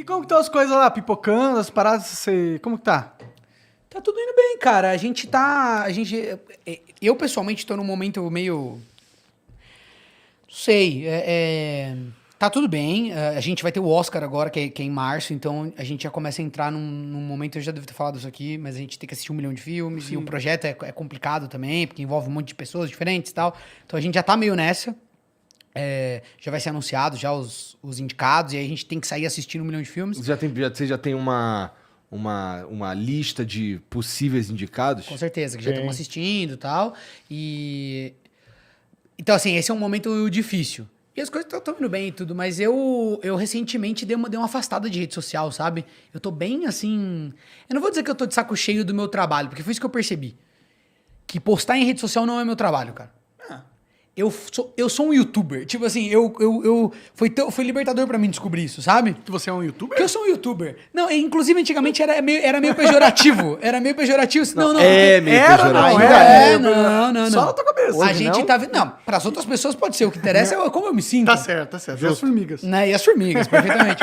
como que estão as coisas lá? Pipocando, as paradas, você... Como que tá? Tá tudo indo bem, cara. Eu, pessoalmente, tô num momento meio... Não sei. Tá tudo bem. A gente vai ter o Oscar agora, que é em março, então a gente já começa a entrar num momento... Eu já devo ter falado isso aqui, mas a gente tem que assistir 1 milhão de filmes. Sim. E o projeto é complicado também, porque envolve um monte de pessoas diferentes e tal. Então a gente já tá meio nessa. Já vai ser anunciado já os indicados, e aí a gente tem que sair assistindo 1 milhão de filmes. Você já tem uma lista de possíveis indicados? Com certeza, que já estamos assistindo e tal. Então, assim, esse é um momento difícil. E as coisas estão indo bem e tudo, mas eu recentemente dei uma afastada de rede social, sabe? Eu tô bem, assim... Eu não vou dizer que eu tô de saco cheio do meu trabalho, porque foi isso que eu percebi. Que postar em rede social não é meu trabalho, cara. Eu sou um youtuber. Tipo assim, foi libertador pra mim descobrir isso, sabe? Que você é um youtuber? Que eu sou um youtuber. Não, inclusive antigamente era meio pejorativo. Era meio pejorativo. Não. É meio pejorativo. Não. Só na tua cabeça. A gente tá vendo... Não, pras outras pessoas pode ser. O que interessa é como eu me sinto. Tá certo. E as formigas. Né? E as formigas, perfeitamente.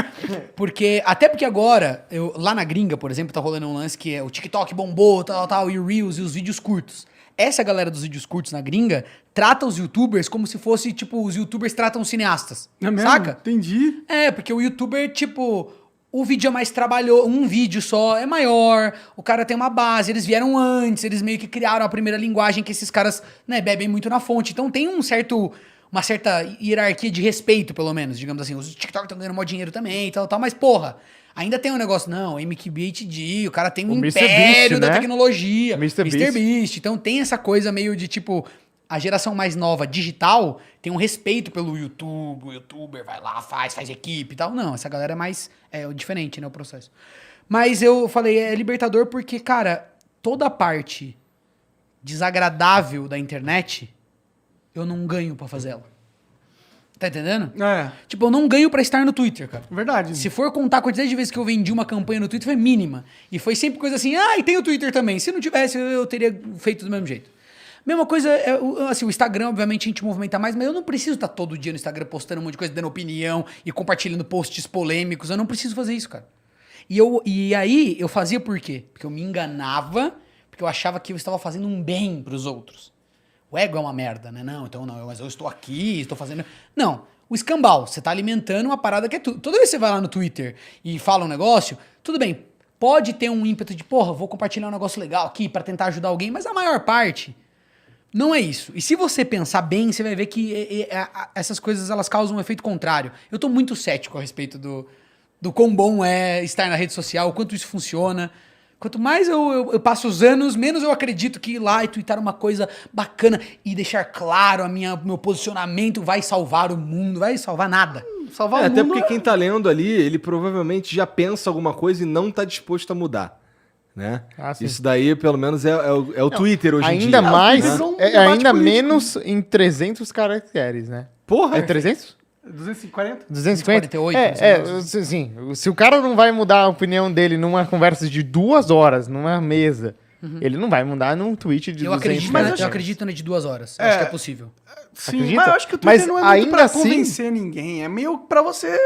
Até porque agora, lá na gringa, por exemplo, tá rolando um lance que é o TikTok bombou, tal, e o Reels e os vídeos curtos. Essa galera dos vídeos curtos na gringa trata os youtubers como se fosse, tipo, os youtubers tratam os cineastas. É mesmo? Saca? Entendi. Porque o youtuber, tipo, o vídeo é mais trabalhoso, um vídeo só é maior, o cara tem uma base, eles vieram antes, eles meio que criaram a primeira linguagem que esses caras, né, bebem muito na fonte. Então tem uma certa hierarquia de respeito, pelo menos, digamos assim. Os TikTok estão ganhando mó dinheiro também e tal, mas porra... Ainda tem um negócio, não, MKBHD, o cara tem um império da tecnologia. Mr. Beast. Então tem essa coisa meio de, tipo, a geração mais nova digital tem um respeito pelo YouTube, o youtuber vai lá, faz equipe e tal. Não, essa galera é mais diferente, né, o processo. Mas eu falei, é libertador porque, cara, toda a parte desagradável da internet, eu não ganho pra fazer ela. Tá entendendo? Tipo, eu não ganho pra estar no Twitter, cara. Verdade. Se for contar a quantidade de vezes que eu vendi uma campanha no Twitter, foi mínima. E foi sempre coisa assim, e tem o Twitter também. Se não tivesse, eu teria feito do mesmo jeito. Mesma coisa, assim, o Instagram, obviamente, a gente movimenta mais, mas eu não preciso estar todo dia no Instagram postando um monte de coisa, dando opinião e compartilhando posts polêmicos. Eu não preciso fazer isso, cara. E aí, eu fazia por quê? Porque eu me enganava, porque eu achava que eu estava fazendo um bem pros outros. O ego é uma merda, né? Mas eu estou aqui, estou fazendo... Não, o escambau, você tá alimentando uma parada que é tudo. Toda vez que você vai lá no Twitter e fala um negócio, tudo bem, pode ter um ímpeto de, porra, vou compartilhar um negócio legal aqui pra tentar ajudar alguém, mas a maior parte não é isso. E se você pensar bem, você vai ver que essas coisas, elas causam um efeito contrário. Eu tô muito cético a respeito do quão bom é estar na rede social, o quanto isso funciona... Quanto mais eu passo os anos, menos eu acredito que ir lá e twittar uma coisa bacana e deixar claro meu posicionamento vai salvar o mundo, vai salvar nada. Salvar o mundo. Até porque quem tá lendo ali, ele provavelmente já pensa alguma coisa e não tá disposto a mudar. Né? Isso daí, pelo menos, é o Twitter hoje em dia. Ainda mais, ainda menos em 300 caracteres, né? Porra! É 300? 240? 248. Sim. Se o cara não vai mudar a opinião dele numa conversa de 2 horas, numa mesa, ele não vai mudar num tweet de 200. Eu acredito na de 2 horas. Acho que é possível. Sim, Acredita? mas eu acho que o Twitter não é muito pra assim, convencer ninguém. É meio pra você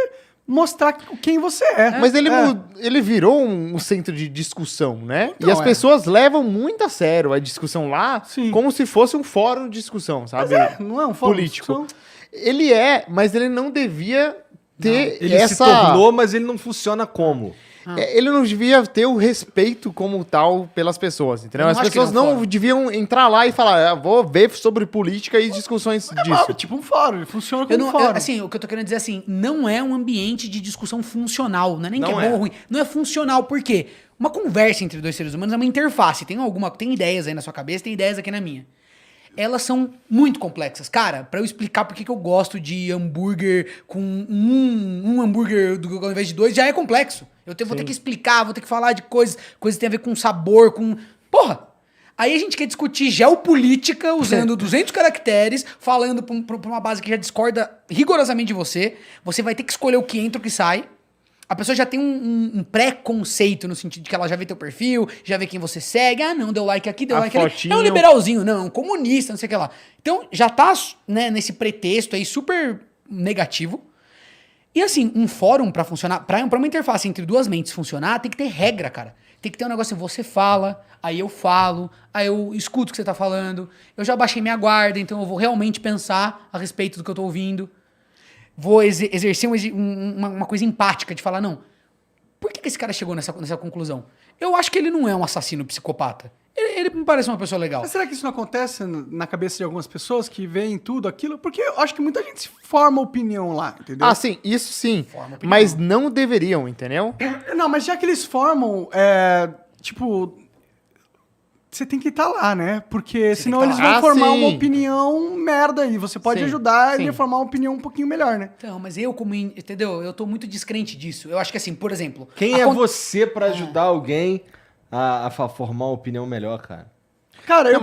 mostrar quem você é. Mas ele virou um centro de discussão, né? Então, e as pessoas levam muito a sério a discussão lá, como se fosse um fórum de discussão, sabe? Não é um fórum político. de discussão. Ele mas ele não devia ter Ele se tornou, mas ele não funciona como. Ele não devia ter o respeito como tal pelas pessoas, entendeu? As pessoas não deviam entrar lá e falar, vou ver sobre política e discussões disso. É tipo um fórum, ele funciona como um fórum. Assim, o que eu tô querendo dizer assim, não é um ambiente de discussão funcional, não é nem Não que é bom ou ruim, não é funcional, por quê? Uma conversa entre dois seres humanos é uma interface, tem ideias aí na sua cabeça, tem ideias aqui na minha. Elas são muito complexas. Cara, pra eu explicar por que eu gosto de hambúrguer com um hambúrguer ao invés de 2, já é complexo. Vou ter que explicar, vou ter que falar de coisas que tem a ver com sabor, com... Porra! Aí a gente quer discutir geopolítica usando 200 caracteres, falando pra uma base que já discorda rigorosamente de você. Você vai ter que escolher o que entra e o que sai. A pessoa já tem um preconceito no sentido de que ela já vê teu perfil, já vê quem você segue. Não, deu like aqui, deu like ali. É um liberalzinho, não, é um comunista, não sei o que lá. Então, já tá, né, nesse pretexto aí super negativo. E assim, um fórum pra funcionar, pra uma interface entre duas mentes funcionar, tem que ter regra, cara. Tem que ter um negócio assim, você fala, aí eu falo, aí eu escuto o que você tá falando, eu já baixei minha guarda, então eu vou realmente pensar a respeito do que eu tô ouvindo. Vou exercer uma coisa empática de falar, não, por que esse cara chegou nessa conclusão? Eu acho que ele não é um assassino psicopata. Ele me parece uma pessoa legal. Mas será que isso não acontece na cabeça de algumas pessoas que veem tudo aquilo? Porque eu acho que muita gente se forma opinião lá, entendeu? Ah, sim, isso sim. Mas não deveriam, entendeu? Não, mas já que eles formam, tipo, você tem que estar lá, né? Porque senão eles vão formar uma opinião merda aí. Você pode ajudar ele a formar uma opinião um pouquinho melhor, né? Então, mas eu entendeu? Eu tô muito descrente disso. Eu acho que assim, por exemplo... Quem é você pra ajudar alguém a formar uma opinião melhor, cara? Cara, eu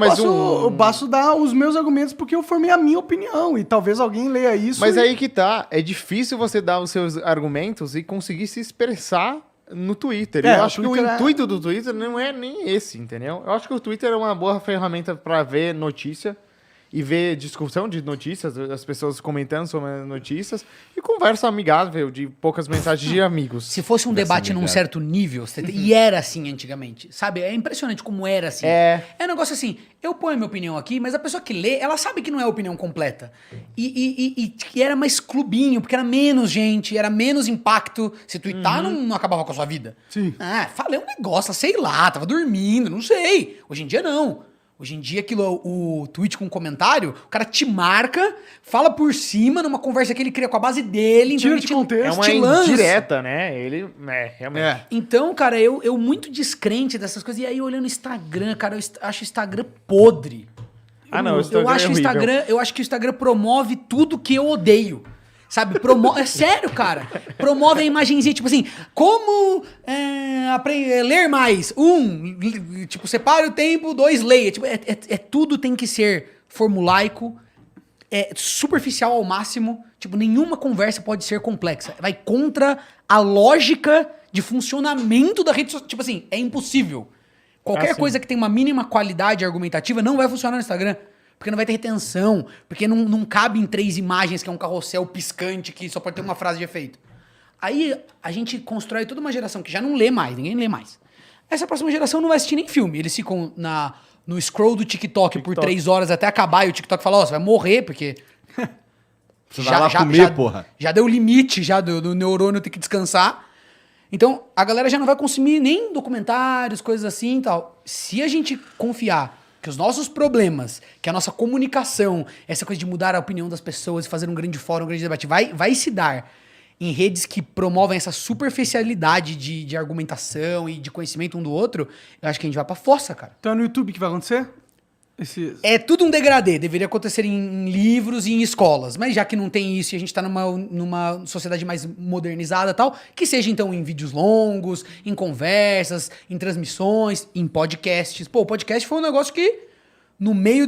posso dar os meus argumentos porque eu formei a minha opinião e talvez alguém leia isso. Mas aí que tá, é difícil você dar os seus argumentos e conseguir se expressar no Twitter. Eu acho que o intuito do Twitter não é nem esse, entendeu? Eu acho que o Twitter é uma boa ferramenta para ver notícia e ver discussão de notícias, as pessoas comentando sobre notícias e conversa amigável de poucas mensagens de amigos. Se fosse um debate num certo nível, e era assim antigamente, sabe? É impressionante como era assim. É um negócio assim, eu ponho a minha opinião aqui, mas a pessoa que lê, ela sabe que não é a opinião completa. E era mais clubinho, porque era menos gente, era menos impacto. Se twittar não acabava com a sua vida. Sim. Ah, falei um negócio, sei lá, tava dormindo, não sei. Hoje em dia não. Hoje em dia, o tweet com comentário, o cara te marca, fala por cima, numa conversa que ele cria com a base dele. Tira então de contexto. É uma indireta, né? Ele, realmente. Então, cara, eu muito descrente dessas coisas. E aí, olhando o Instagram, cara, eu acho o Instagram podre. Não, o Instagram eu acho que o Instagram, eu acho que o Instagram promove tudo que eu odeio. Sabe? É sério, cara. Promove a imagenzinha, tipo assim, como ler mais? Tipo, separe o tempo, 2, leia. Tipo, tudo tem que ser formulaico, superficial ao máximo. Tipo, nenhuma conversa pode ser complexa. Vai contra a lógica de funcionamento da rede social. Tipo assim, é impossível. Qualquer coisa que tenha uma mínima qualidade argumentativa não vai funcionar no Instagram. Porque não vai ter retenção, porque não cabe em 3 imagens, que é um carrossel piscante, que só pode ter uma frase de efeito. Aí a gente constrói toda uma geração que já não lê mais, ninguém lê mais. Essa próxima geração não vai assistir nem filme. Eles ficam no scroll do TikTok por 3 horas até acabar, e o TikTok fala, você vai morrer, porque... Você vai lá comer, porra. Já deu limite já do neurônio ter que descansar. Então, a galera já não vai consumir nem documentários, coisas assim e tal. Se a gente confiar que os nossos problemas, que a nossa comunicação, essa coisa de mudar a opinião das pessoas, fazer um grande fórum, um grande debate, vai se dar em redes que promovem essa superficialidade de argumentação e de conhecimento um do outro, eu acho que a gente vai pra fossa, cara. Então é no YouTube que vai acontecer? É tudo um degradê, deveria acontecer em livros e em escolas, mas já que não tem isso e a gente tá numa sociedade mais modernizada e tal, que seja então em vídeos longos, em conversas, em transmissões, em podcasts. Pô, o podcast foi um negócio que, no meio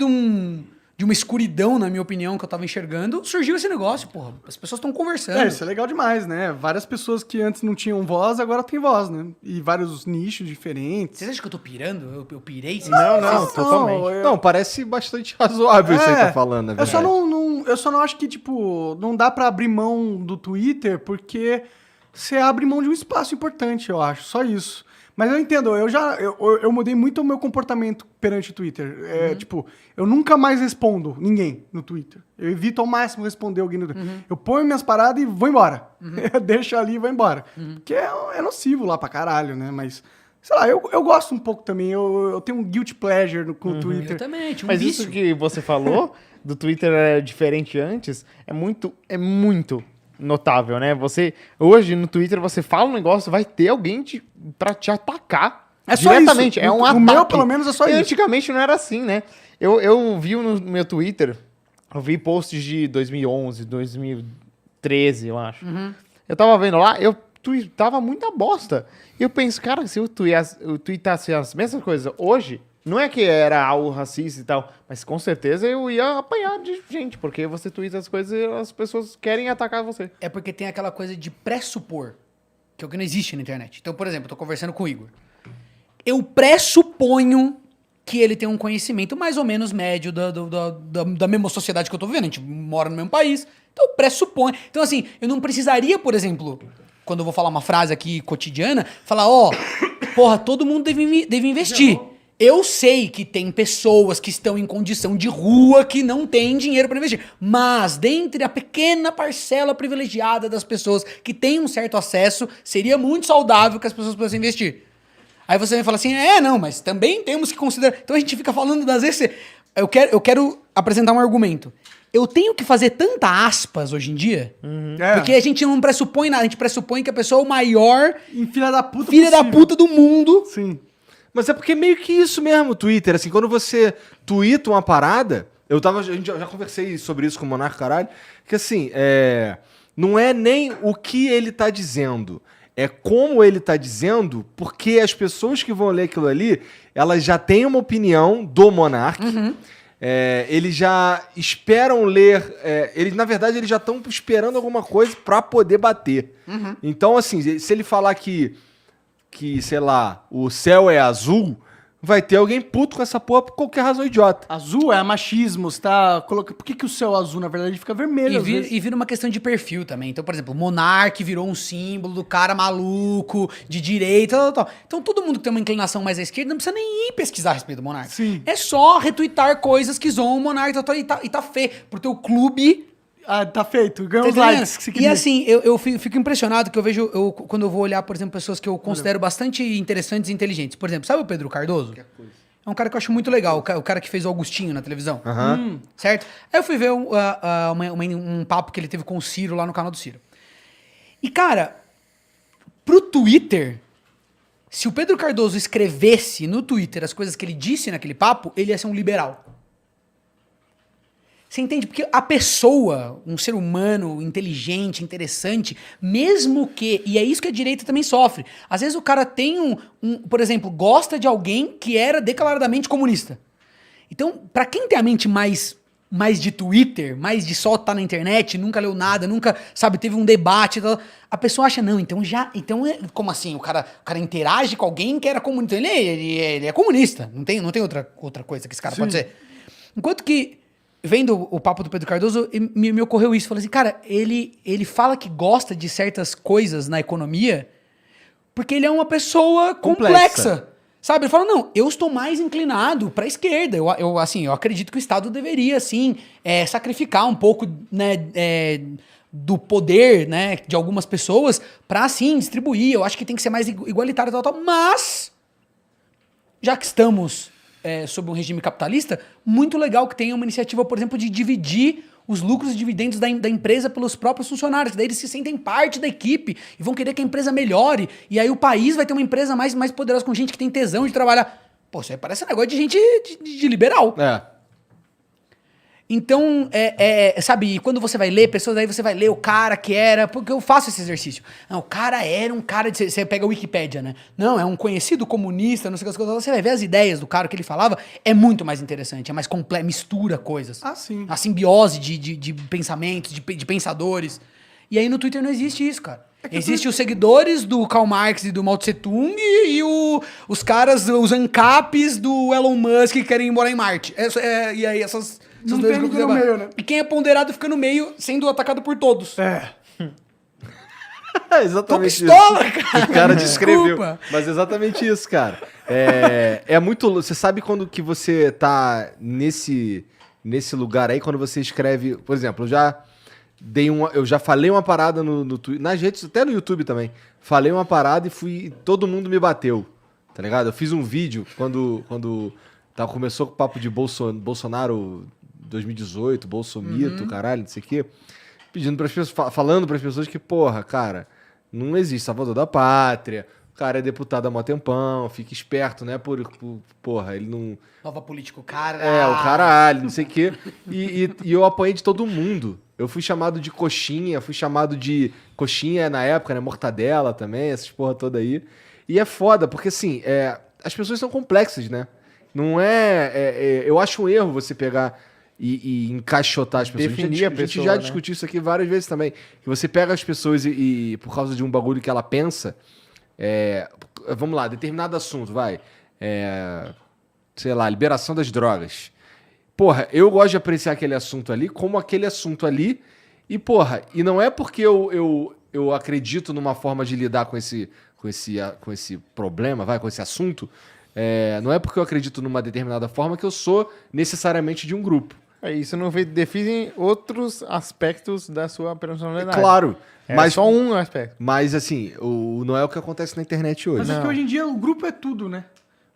de uma escuridão, na minha opinião, que eu tava enxergando, surgiu esse negócio, porra. As pessoas estão conversando. Isso é legal demais, né? Várias pessoas que antes não tinham voz, agora têm voz, né? E vários nichos diferentes. Vocês acham que eu tô pirando? Eu pirei? Não, totalmente. Não, parece bastante razoável isso aí que tá falando, na eu só não acho que, tipo, não dá pra abrir mão do Twitter, porque você abre mão de um espaço importante, eu acho. Só isso. Mas eu entendo, eu mudei muito o meu comportamento perante o Twitter. Tipo, eu nunca mais respondo ninguém no Twitter. Eu evito ao máximo responder alguém no Twitter. Eu ponho minhas paradas e vou embora. Eu deixo ali e vou embora. Porque é nocivo lá pra caralho, né? Mas, sei lá, eu gosto um pouco também. Eu tenho um guilty pleasure com o Twitter. Eu também, tinha um Mas vício. isso que você falou do Twitter era diferente antes, é muito notável, né? Hoje no Twitter você fala um negócio, vai ter alguém pra te atacar. É só diretamente. isso. É um ataque. O meu, pelo menos, é só isso. Antigamente não era assim, né? Eu vi no meu Twitter, eu vi posts de 2011, 2013, eu acho. Eu tava vendo lá, eu tweetava muita bosta. E eu penso, cara, se eu tweetasse as mesmas coisas hoje, não é que era algo racista e tal, mas com certeza eu ia apanhar de gente, porque você tweeta as coisas e as pessoas querem atacar você. É porque tem aquela coisa de pressupor, que é o que não existe na internet. Então, por exemplo, eu tô conversando com o Igor. Eu pressuponho que ele tem um conhecimento mais ou menos médio da mesma sociedade que eu tô vivendo. A gente mora no mesmo país, então pressupõe. Então, assim, eu não precisaria, por exemplo, quando eu vou falar uma frase aqui cotidiana, falar, porra, todo mundo deve investir. Eu sei que tem pessoas que estão em condição de rua que não têm dinheiro para investir. Mas, dentre a pequena parcela privilegiada das pessoas que têm um certo acesso, seria muito saudável que as pessoas pudessem investir. Aí você vem falar assim, não, mas também temos que considerar... Então a gente fica falando das vezes... Eu quero apresentar um argumento. Eu tenho que fazer tanta aspas hoje em dia, porque a gente não pressupõe nada, a gente pressupõe que a pessoa é o maior... Filha da puta Filha da puta do mundo. Sim. Mas é porque meio que isso mesmo, o Twitter. Assim, quando você twitta uma parada... A gente já conversei sobre isso com o Monarca, caralho. Que assim, não é nem o que ele tá dizendo... É como ele tá dizendo, porque as pessoas que vão ler aquilo ali, elas já têm uma opinião do Monark. Eles já esperam ler... na verdade, eles já estão esperando alguma coisa pra poder bater. Então, assim, se ele falar que, sei lá, o céu é azul... Vai ter alguém puto com essa porra por qualquer razão idiota. Azul é machismo, tá? Por que o céu azul, na verdade, fica vermelho E vira uma questão de perfil também. Então, por exemplo, o Monark virou um símbolo do cara maluco, de direita, tal. Então, todo mundo que tem uma inclinação mais à esquerda não precisa nem ir pesquisar a respeito do Monark. Sim. É só retweetar coisas que zoam o Monark e tá feio. Pro teu clube... tá feito. Ganhou os Tá likes que você queria. E assim, eu fico impressionado que eu vejo, quando eu vou olhar, por exemplo, pessoas que eu considero bastante interessantes e inteligentes. Por exemplo, sabe o Pedro Cardoso? É um cara que eu acho muito legal, o cara que fez o Augustinho na televisão. Certo? Aí eu fui ver um papo que ele teve com o Ciro lá no canal do Ciro. E, cara, pro Twitter, se o Pedro Cardoso escrevesse no Twitter as coisas que ele disse naquele papo, ele ia ser um liberal. Você entende? Porque a pessoa, um ser humano inteligente, interessante, mesmo que... E é isso que a direita também sofre. Às vezes o cara tem por exemplo, gosta de alguém que era declaradamente comunista. Então, pra quem tem a mente mais de Twitter, mais de só estar na internet, nunca leu nada, nunca, sabe, teve um debate, a pessoa acha, não, então como assim? O cara interage com alguém que era comunista. Então ele é comunista. Não tem outra coisa que esse cara pode ser. Enquanto que... Vendo o papo do Pedro Cardoso, me ocorreu isso. Falei assim, cara, ele fala que gosta de certas coisas na economia porque ele é uma pessoa complexa. Sabe? Ele fala, não, eu estou mais inclinado para a esquerda. Eu acredito que o Estado deveria, assim, sacrificar um pouco, né, do poder, né, de algumas pessoas para, assim, distribuir. Eu acho que tem que ser mais igualitário, tal. Mas, já que estamos... sob um regime capitalista, muito legal que tenha uma iniciativa, por exemplo, de dividir os lucros e dividendos da empresa pelos próprios funcionários. Daí eles se sentem parte da equipe e vão querer que a empresa melhore. E aí o país vai ter uma empresa mais poderosa com gente que tem tesão de trabalhar. Pô, isso aí parece um negócio de gente de liberal. Então, sabe, quando você vai ler pessoas, aí você vai ler o cara que era... Porque eu faço esse exercício. Não, o cara era um cara... Você pega a Wikipédia, né? Não, é um conhecido comunista, não sei o que. Você vai ver as ideias do cara que ele falava. É muito mais interessante, é mais complexo, mistura coisas. Sim. A simbiose de pensamentos, de pensadores. E aí no Twitter não existe isso, cara. Existem os seguidores do Karl Marx e do Mao Tse Tung e os caras, os ANCAPs do Elon Musk que querem morar em Marte. E aí essas... Não tem ninguém no meio, né? E quem é ponderado fica no meio, sendo atacado por todos. Exatamente. Tô pistola, isso. cara. O cara descreveu. Desculpa. Mas exatamente isso, cara. É muito... Você sabe quando que você tá nesse lugar aí, quando você escreve... Por exemplo, eu já falei uma parada no Twitter, nas redes, até no YouTube também. Falei uma parada e todo mundo me bateu, tá ligado? Eu fiz um vídeo quando começou com o papo de Bolsonaro 2018, Bolsomito, caralho, não sei o quê. Pedindo para as pessoas, falando para as pessoas que, porra, cara, não existe salvador da pátria. O cara é deputado há mó tempão, fica esperto, né? Porra, ele não... Nova político, cara. o caralho, não sei o quê. E eu apanhei de todo mundo. Eu fui chamado de coxinha, coxinha na época, né? Mortadela também, essas porra toda aí. E é foda, porque assim, as pessoas são complexas, né? Não eu acho um erro você pegar e encaixotar as pessoas. Definir a gente já né? discutiu isso aqui várias vezes também. Que você pega as pessoas e por causa de um bagulho que ela pensa... vamos lá, determinado assunto, vai. sei lá, liberação das drogas. Porra, eu gosto de apreciar aquele assunto ali como aquele assunto ali. E, porra, e não é porque eu acredito numa forma de lidar com esse problema, com esse assunto. Não é porque eu acredito numa determinada forma que eu sou necessariamente de um grupo. Isso não define outros aspectos da sua personalidade. Claro. Mas só um aspecto. Mas, assim, não é o que acontece na internet hoje. Mas é que hoje em dia o grupo é tudo, né?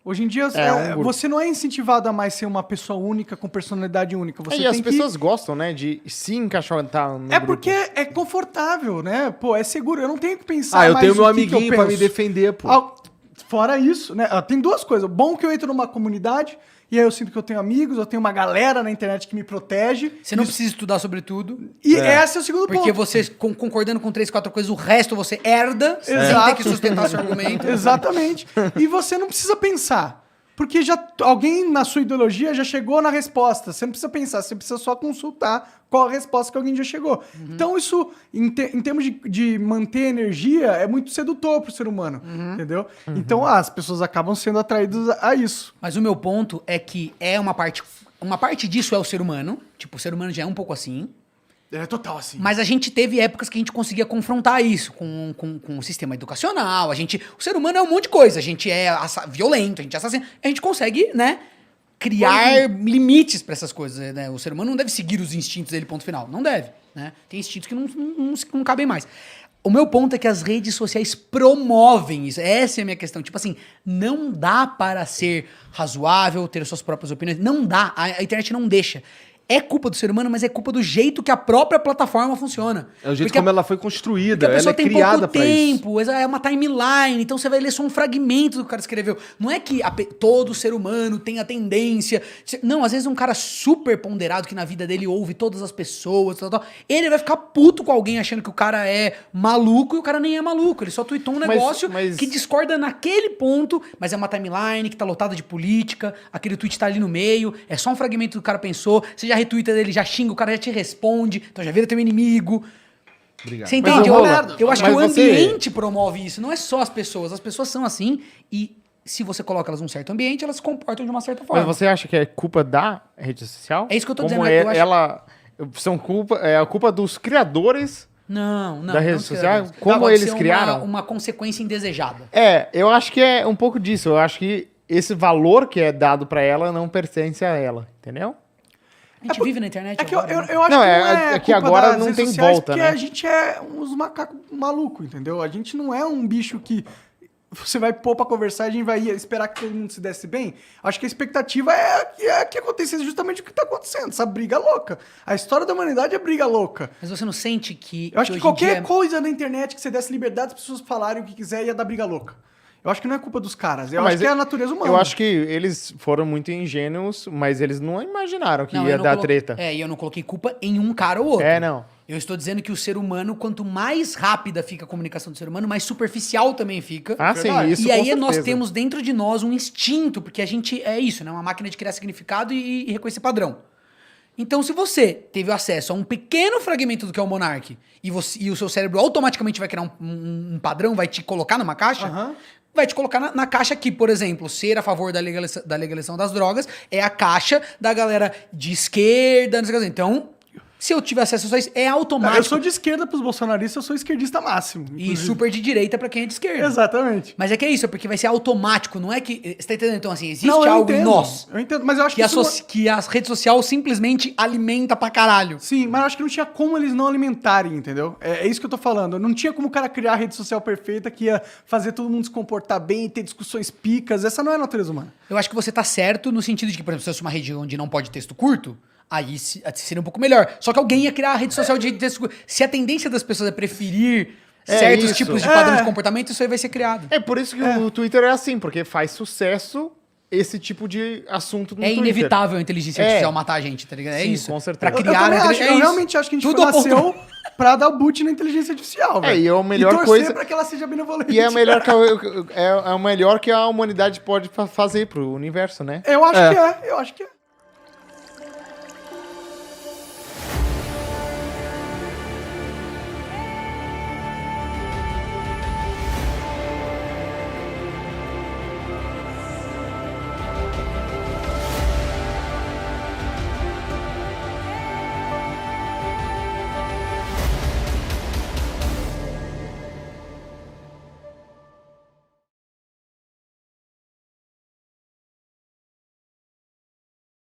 Hoje em dia você não é incentivado a mais ser uma pessoa única com personalidade única. Você E as pessoas gostam, né, de se encaixotar no grupo. porque é confortável, né? Pô, é seguro. Eu não tenho que pensar eu mais tenho meu o que que eu amiguinho pra me penso. defender, pô. Fora isso, né? Tem duas coisas. Bom que eu entro numa comunidade e aí eu sinto que eu tenho amigos, eu tenho uma galera na internet que me protege. Você não precisa estudar sobre tudo. E esse é o segundo Porque ponto. você, concordando com 3, 4 coisas, o resto você herda, sem ter que sustentar seu argumento. Exatamente. E você não precisa pensar. Porque alguém na sua ideologia já chegou na resposta. Você não precisa pensar, você precisa só consultar qual a resposta que alguém já chegou. Então, isso, em termos de manter energia, é muito sedutor pro ser humano. Entendeu? Então, as pessoas acabam sendo atraídas a isso. Mas o meu ponto é que uma parte disso é o ser humano. Tipo, o ser humano já é um pouco assim. É total assim. Mas a gente teve épocas que a gente conseguia confrontar isso com o sistema educacional. O ser humano é um monte de coisa. A gente é violento, a gente é assassino. A gente consegue, né, criar limites pra essas coisas. Né? O ser humano não deve seguir os instintos dele, ponto final. Não deve. Né? Tem instintos que não cabem mais. O meu ponto é que as redes sociais promovem isso. Essa é a minha questão. Tipo assim, não dá para ser razoável, ter suas próprias opiniões. Não dá. A internet não deixa. É culpa do ser humano, mas é culpa do jeito que a própria plataforma funciona. É o jeito Porque como ela foi construída, porque a pessoa ela é tem criada pouco pra isso. tempo, é uma timeline, então você vai ler só um fragmento do que o cara escreveu. Não é que todo ser humano tem a tendência... Não, às vezes um cara super ponderado que na vida dele ouve todas as pessoas, ele vai ficar puto com alguém achando que o cara é maluco e o cara nem é maluco. Ele só tweetou um negócio que discorda naquele ponto, mas é uma timeline que tá lotada de política, aquele tweet tá ali no meio, é só um fragmento do que o cara pensou, você já retweeta dele, já xinga, o cara já te responde, então já vira teu inimigo. Obrigado. Você entende? Eu acho que Mas o você- ambiente promove isso, não é só as pessoas são assim e se você coloca elas num certo ambiente, elas se comportam de uma certa forma. Mas você acha que é culpa da rede social? É isso que eu tô Como dizendo, eu acho- é a culpa dos criadores? Não. Da rede não social? quero. Como Pode eles ser criaram? uma consequência indesejada. Eu acho que é um pouco disso. Eu acho que esse valor que é dado pra ela não pertence a ela, entendeu? A gente vive na internet É que agora, né? eu acho Não, que não é que culpa agora das não redes tem sociais, volta, porque né? a gente é uns macacos malucos, entendeu? A gente não é um bicho que você vai pôr pra conversar e a gente vai esperar que todo mundo se desse bem. Acho que a expectativa é que acontecesse justamente o que tá acontecendo, essa briga louca. A história da humanidade é briga louca. Mas você não sente que Eu acho que hoje em qualquer dia- coisa na internet que você desse liberdade, as pessoas falarem o que quiser ia dar briga louca. Eu acho que não é culpa dos caras, eu Mas acho que é a natureza humana. Eu acho que eles foram muito ingênuos, mas eles não imaginaram que Não, ia eu não dar colo- treta. E eu não coloquei culpa em um cara ou outro. Não. Eu estou dizendo que o ser humano, quanto mais rápida fica a comunicação do ser humano, mais superficial também fica. Ah, sim, Verdade. isso E com aí nós certeza. temos dentro de nós um instinto, porque a gente é isso, né? Uma máquina de criar significado e reconhecer padrão. Então, se você teve acesso a um pequeno fragmento do que é o Monark e o seu cérebro automaticamente vai criar um padrão, vai te colocar numa caixa, Aham. vai te colocar na caixa que, por exemplo, ser a favor da legalização das drogas é a caixa da galera de esquerda, não sei o que. Então, se eu tiver acesso a isso, é automático. Eu sou de esquerda pros bolsonaristas, eu sou esquerdista máximo. E inclusive. super de direita pra quem é de esquerda. Exatamente. Mas é que é isso, é porque vai ser automático, não é que... Você tá entendendo? Então, assim, existe Não, eu algo em entendo, nós Eu entendo, mas eu acho que que que a rede social simplesmente alimenta pra caralho. Sim, mas eu acho que não tinha como eles não alimentarem, entendeu? É isso que eu tô falando. Não tinha como o cara criar a rede social perfeita que ia fazer todo mundo se comportar bem, ter discussões picas. Essa não é a natureza humana. Eu acho que você tá certo no sentido de que, por exemplo, se fosse uma rede onde não pode texto curto, aí seria um pouco melhor. Só que alguém ia criar a rede social de texto curto. Se a tendência das pessoas é preferir certos isso. tipos de padrão de comportamento, isso aí vai ser criado. É por isso que o Twitter é assim, porque faz sucesso esse tipo de assunto no É Twitter. inevitável a inteligência artificial matar a gente, tá ligado? É Sim, isso. com certeza. Pra Eu criar... também a acho, é eu isso. realmente acho que a gente Tudo nasceu pra dar boot na inteligência artificial, velho. E é a melhor torcer coisa... pra que ela seja benevolente. E é o melhor que a humanidade pode fazer pro universo, né? Eu acho que é, eu acho que é.